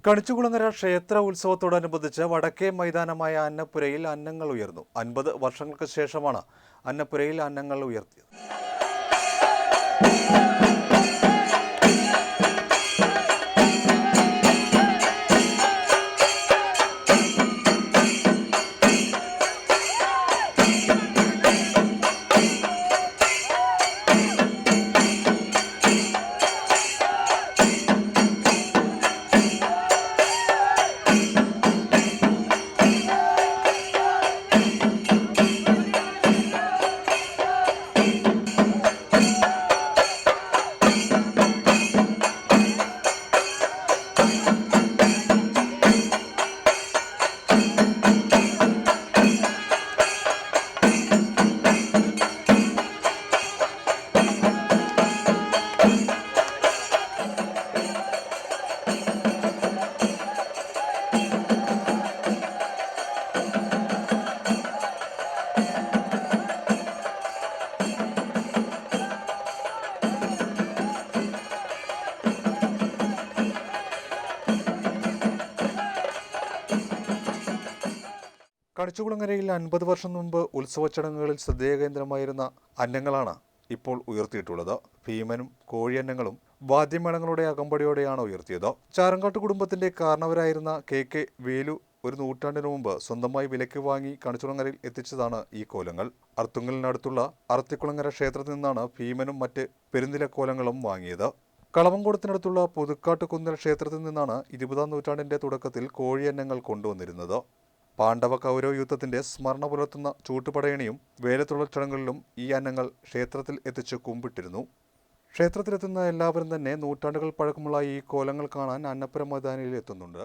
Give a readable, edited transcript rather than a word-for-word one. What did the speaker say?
കണിച്ചുകുളങ്ങര ക്ഷേത്ര ഉത്സവത്തോടനുബന്ധിച്ച് വടക്കേ മൈതാനമായ അന്നപ്പുരയിൽ അന്നങ്ങൾ ഉയർന്നു. 50 വർഷങ്ങൾക്ക് ശേഷമാണ് അന്നപ്പുരയിൽ അന്നങ്ങൾ ഉയർത്തിയത്. കണിച്ചുകുളങ്ങരയിൽ 50 വർഷം മുമ്പ് ഉത്സവ ചടങ്ങുകളിൽ ശ്രദ്ധേയകേന്ദ്രമായിരുന്ന അന്നങ്ങളാണ് ഇപ്പോൾ ഉയർത്തിയിട്ടുള്ളത്. ഭീമനും കോഴിയന്നങ്ങളും വാദ്യമേളങ്ങളുടെ അകമ്പടിയോടെയാണ് ഉയർത്തിയത്. ചാരങ്കാട്ട് കുടുംബത്തിന്റെ കാരണവരായിരുന്ന കെ വേലു ഒരു നൂറ്റാണ്ടിനു മുമ്പ് സ്വന്തമായി വിലയ്ക്ക് വാങ്ങി കണിച്ചുകുളങ്ങരയിൽ എത്തിച്ചതാണ് ഈ കോലങ്ങൾ. അർത്തുങ്കലിനടുത്തുള്ള അറത്തിക്കുളങ്ങര ക്ഷേത്രത്തിൽ നിന്നാണ് ഭീമനും മറ്റ് പെരുന്നിലക്കോലങ്ങളും വാങ്ങിയത്. കളവങ്കോടത്തിനടുത്തുള്ള പുതുക്കാട്ടുകുന്നൽ ക്ഷേത്രത്തിൽ നിന്നാണ് 20-ാം നൂറ്റാണ്ടിന്റെ തുടക്കത്തിൽ കോഴിയന്നങ്ങൾ കൊണ്ടുവന്നിരുന്നത്. പാണ്ഡവ കൗരവ യുദ്ധത്തിന്റെ സ്മരണ പുലർത്തുന്ന ചൂട്ടുപടയണിയും വേലത്തുള്ള ചടങ്ങുകളിലും ഈ അന്നങ്ങൾ ക്ഷേത്രത്തിൽ എത്തിച്ച് കുമ്പിട്ടിരുന്നു. ക്ഷേത്രത്തിലെത്തുന്ന എല്ലാവരും തന്നെ നൂറ്റാണ്ടുകൾ പഴക്കമുള്ള ഈ കോലങ്ങൾ കാണാൻ അന്നപ്പുര മൈതാനിയിൽ എത്തുന്നുണ്ട്.